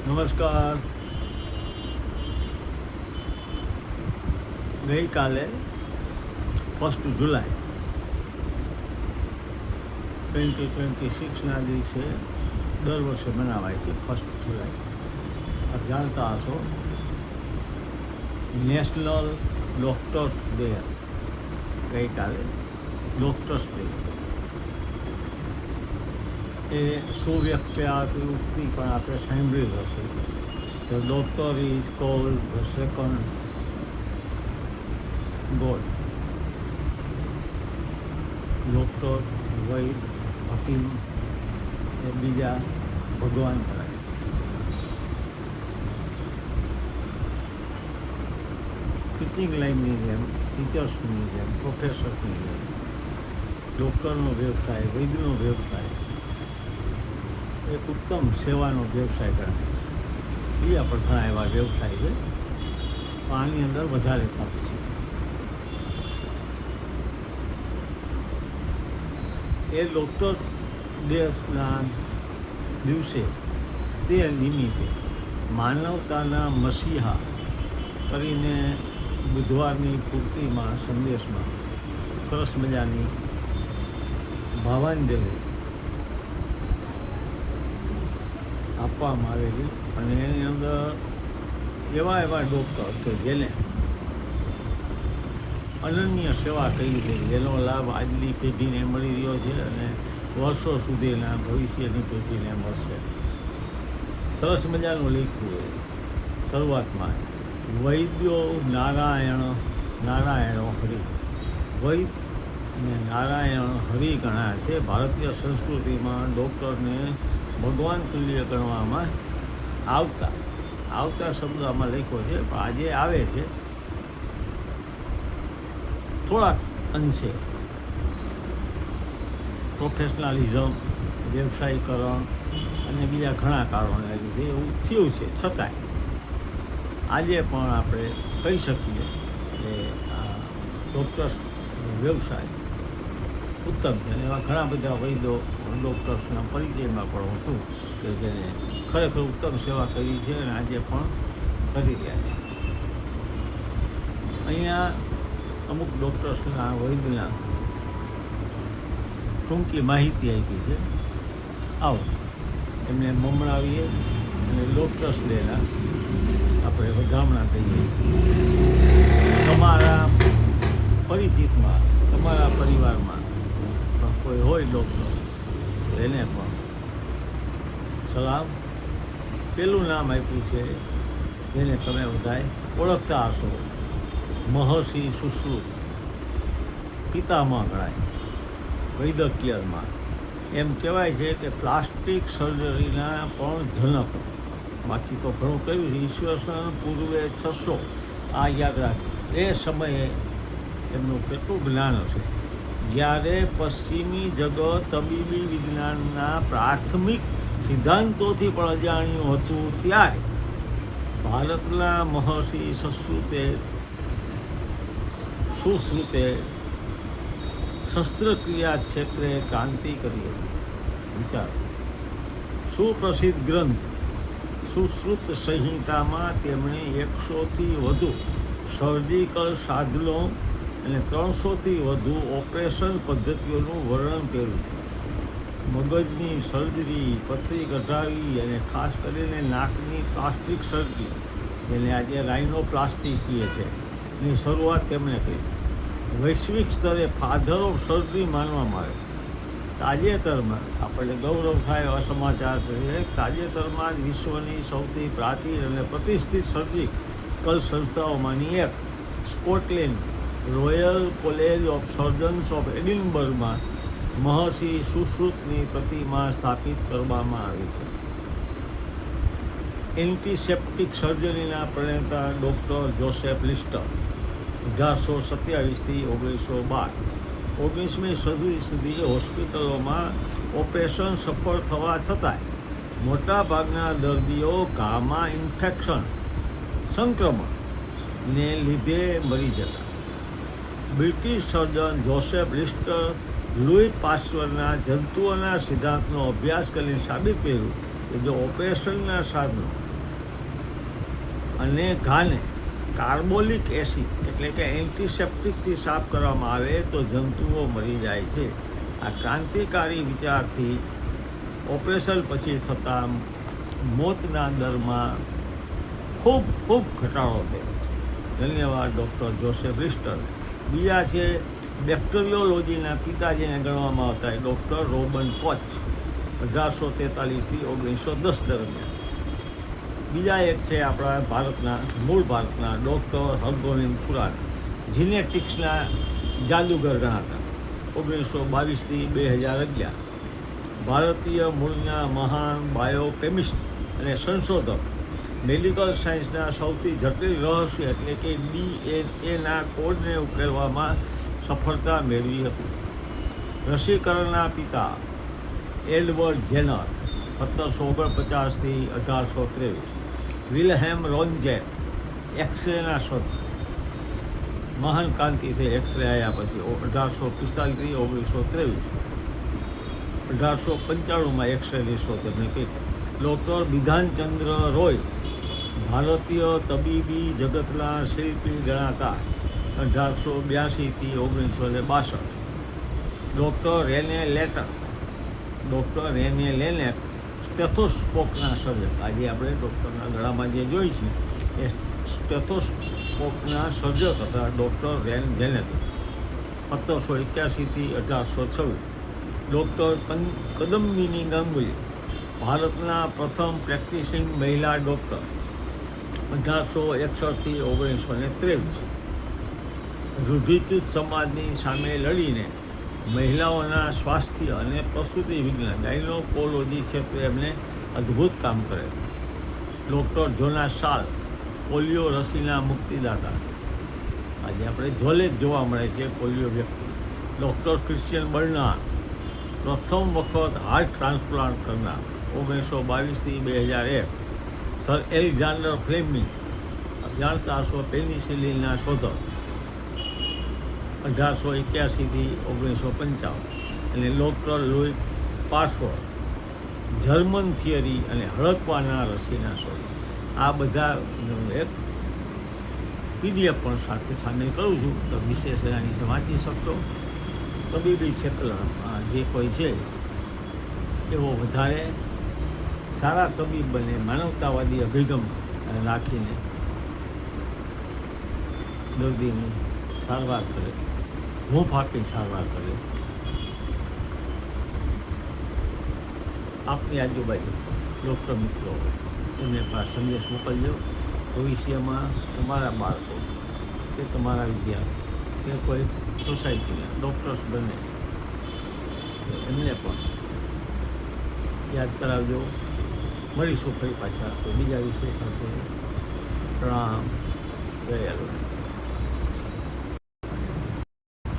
નમસ્કાર. ગઈકાલે 1 જુલાઈ 2026ના દિવસે દર વર્ષે મનાવાય છે 1 જુલાઈ. આપ જાણતા હશો, નેશનલ ડૉક્ટર્સ ડે. ગઈકાલે ડૉક્ટર્સ ડે એ સુવ્યાખ્યાત ઉક્તિ પણ આપણે સાંભળી હશે. The doctor is called the second god. Doctor, વૈદ, હકીમ એ બીજા ભગવાન કહેવાય. ટીચિંગ લાઇનની જેમ, ટીચર્સની જેમ, પ્રોફેસર્સની જેમ ડૉક્ટરનો વ્યવસાય, વૈદ્યનો વ્યવસાય એક ઉત્તમ સેવાનો વ્યવસાય ગણાય છે. બીજા પણ ઘણા એવા વ્યવસાય છે, પણ આની અંદર વધારે તક છે. એ ડૉક્ટર દિવસના દિવસે તે નિમિત્તે માનવતાના મસીહા કરીને બુધવારની પૂર્તિમાં સંદેશમાં સરસ મજાની ભાવાંજલિ આપવામાં આવેલી, અને એની અંદર એવા ડૉક્ટર કે જેને અનન્ય સેવા કરી છે, જેનો લાભ આજની પેઢીને મળી રહ્યો છે અને વર્ષો સુધીના ભવિષ્યની પેઢીને મળશે. સરસ મજાનું લખ્યું છે શરૂઆતમાં, વૈદ્યો નારાયણો હરિ. વૈદ ને નારાયણ હરિ ગણાય છે. ભારતીય સંસ્કૃતિમાં ડૉક્ટરને ભગવાન તુલ્ય ગણવામાં આવતા શબ્દ આમાં લખ્યો છે, પણ આજે આવે છે થોડાક અંશે પ્રોફેશનલિઝમ, વ્યવસાયીકરણ અને બીજા ઘણા કારણોને લીધે એવું થયું છે. છતાંય આજે પણ આપણે કહી શકીએ કે આ ડૉક્ટર્સ વ્યવસાય ઉત્તમ છે. અને એવા ઘણા બધા વૈદ્યો ડૉક્ટર્સના પરિચયમાં પણ હું છું કે જેને ખરેખર ઉત્તમ સેવા કરી છે અને આજે પણ કરી રહ્યા છે. અહીંયા અમુક ડૉક્ટર્સના, વૈદ્યના ટૂંકી માહિતી આપી છે. આવો એમને મમણાવીએ અને ડૉક્ટર્સ ડેના આપણે વધામણા કહીએ. તમારા પરિચિતમાં, તમારા પરિવારમાં પણ કોઈ હોય ડૉક્ટર, તો એને પણ સલામ. પેલું નામ આપ્યું છે જેને તમે બધાય ઓળખતા હશો, મહર્ષિ સુશ્રુત, પિતામહ ગણાય વૈદ્યકીયમાં. એમ કહેવાય છે કે પ્લાસ્ટિક સર્જરીના પણ જનક. બાકી તો ઘણું કહ્યું છે. ઈશ્વરસન પૂર્વે 600, આ યાદ રાખ્યું. એ સમયે એમનું કેટલું જ્ઞાન હશે. જ્યારે પશ્ચિમી જગત તબીબી વિજ્ઞાનના પ્રાથમિક સિદ્ધાંતોથી પણ અજાણ્યું હતું, ત્યારે ભારતના મહર્ષિ સુશ્રુતે શસ્ત્રક્રિયા ક્ષેત્રે ક્રાંતિ કરી હતી. વિચારો, સુપ્રસિદ્ધ ગ્રંથ સુશ્રુત સંહિતામાં તેમણે 100થી વધુ સર્જિકલ સાધનો અને 300થી વધુ ઓપરેશન પદ્ધતિઓનું વર્ણન કર્યું છે. મગજની સર્જરી, પથરી કઢાવી અને ખાસ કરીને નાકની પ્લાસ્ટિક સર્જરી, જેને આજે રાઇનોપ્લાસ્ટી કહે છે, ની શરૂઆત તેમણે કરી. વૈશ્વિક સ્તરે ફાધર ઓફ સર્જરી માનવામાં આવે છે. તાજેતરમાં આપણને ગૌરવ થાય એવા સમાચાર છે. તાજેતરમાં જ વિશ્વની સૌથી પ્રાચીન અને પ્રતિષ્ઠિત સર્જિકલ સંસ્થાઓમાંની એક, Scotland royal college of surgeons of એડિનબર્ગમાં મહર્ષિ સુશ્રુતની પ્રતિમા સ્થાપિત કરવામાં આવી છે. એન્ટિસેપ્ટિક સર્જરીના પ્રણેતા ડૉક્ટર જોસેફ લિસ્ટર 1827થી 1912, 19મી સદી સુધી હોસ્પિટલોમાં ઓપરેશન સફળ થવા છતાંય મોટાભાગના દર્દીઓ ઘામાં ઇન્ફેક્શન, સંક્રમણને લીધે મરી જતા. બ્રિટિશ સર્જન જોસેફ લિસ્ટર લુઈસ પાસ્ચરના જંતુઓના સિદ્ધાંતનો અભ્યાસ કરીને સાબિત કર્યું કે જો ઓપરેશનના સાધનો અને ઘાને કાર્બોલિક એસિડ એટલે કે એન્ટિસેપ્ટિકથી સાફ કરવામાં આવે તો જંતુઓ મરી જાય છે. આ ક્રાંતિકારી વિચારથી ઓપરેશન પછી થતા મોતના દરમાં ખૂબ ઘટાડો થયો. ધન્યવાદ ડૉક્ટર જોસેફ રિસ્ટર. બીજા છે બેક્ટેરિયોલોજીના પિતા જેને ગણવામાં આવતા ડૉક્ટર રોબન કોચ 1843થી 1910 દરમિયાન. બીજા એક છે આપણા મૂળ ભારતના ડૉક્ટર હરગોવિંદ ખુરાના, જીનેટિક્સના જાદુગર ગણાતા 1922થી 2011. ભારતીય મૂળના મહાન બાયોકેમિસ્ટ અને સંશોધક. મેડિકલ સાયન્સના સૌથી જટિલ રહસ્ય એટલે કે DNA કોડને ઉકેલવામાં સફળતા મેળવી હતી. રસીકરણના પિતા એડવર્ડ જેનર 1749થી 1823. વિલ્હેમ રોન્જેટ એક્સરેના શોધ. મહાન ક્રાંતિ થઈ એક્સરે આવ્યા પછી 1845થી 1923. 1895માં એક્સરેની શોધ એમણે કરી. ડૉક્ટર બિધાનચંદ્ર રોય ભારતીય તબીબી જગતના શિલ્પી ગણાતા 1882થી 1962. ડૉક્ટર રેને લેનેક સ્ટેથોસ્કોપના સર્જક. આજે આપણે ડૉક્ટરના ગળામાં જે જોઈ છીએ એ સ્ટેથોસ્કોપના સર્જક હતા ડૉક્ટર રેન લેનેક 1781થી 1826. ડૉક્ટર કદમ્બિની ગાંગુલી ભારતના પ્રથમ પ્રેક્ટિસિંગ મહિલા ડૉક્ટર 1861થી 1923. રૂઢિચુત સમાજની સામે લડીને મહિલાઓના સ્વાસ્થ્ય અને પ્રસૂતિ વિજ્ઞાન ગાયનોકોલોજી ક્ષેત્રે એમણે અદ્ભુત કામ કરેલું. ડૉક્ટર જોનાસ સાલ પોલિયો રસીના મુક્તિદાતા. આજે આપણે ઝોલે જ જોવા મળે છે પોલિયો વ્યક્તિ. ડૉક્ટર ક્રિશ્ચિયન બર્નાર્ડ પ્રથમ વખત હાર્ટ ટ્રાન્સપ્લાન્ટ કરનાર 1922થી 2001. સર એલેક્ઝાન્ડર ફ્લેમિંગ જાણતા હશો પેનિસિલિનના શોધક 1881થી 1955. અને ડૉક્ટર લૂઈ પાસ્ચર જર્મન થિયરી અને હડકવાના રસીના શોધક. આ બધા એક PDF પણ સાથે સામેલ કરું છું તો વિશેષ એના વિશે વાંચી શકશો. તબીબી ક્ષેત્રમાં જે કોઈ છે એવો વધારે સારા તબીબ બને, માનવતાવાદી અભિગમ રાખીને દર્દીની સારવાર કરે, હૂંફ આપી સારવાર કરે. આપની આજુબાજુ ડૉક્ટર મિત્રો એમને પણ સંદેશ મોકલજો. ભવિષ્યમાં તમારા બાળકો કે તમારા વિદ્યાર્થી કે કોઈ સોસાયટીના ડૉક્ટર્સ બને એમને પણ યાદ કરાવજો. મળીશું ફરી પાછા તો બીજા વિષય સાથે. પ્રણામ. જય આલુનાથ.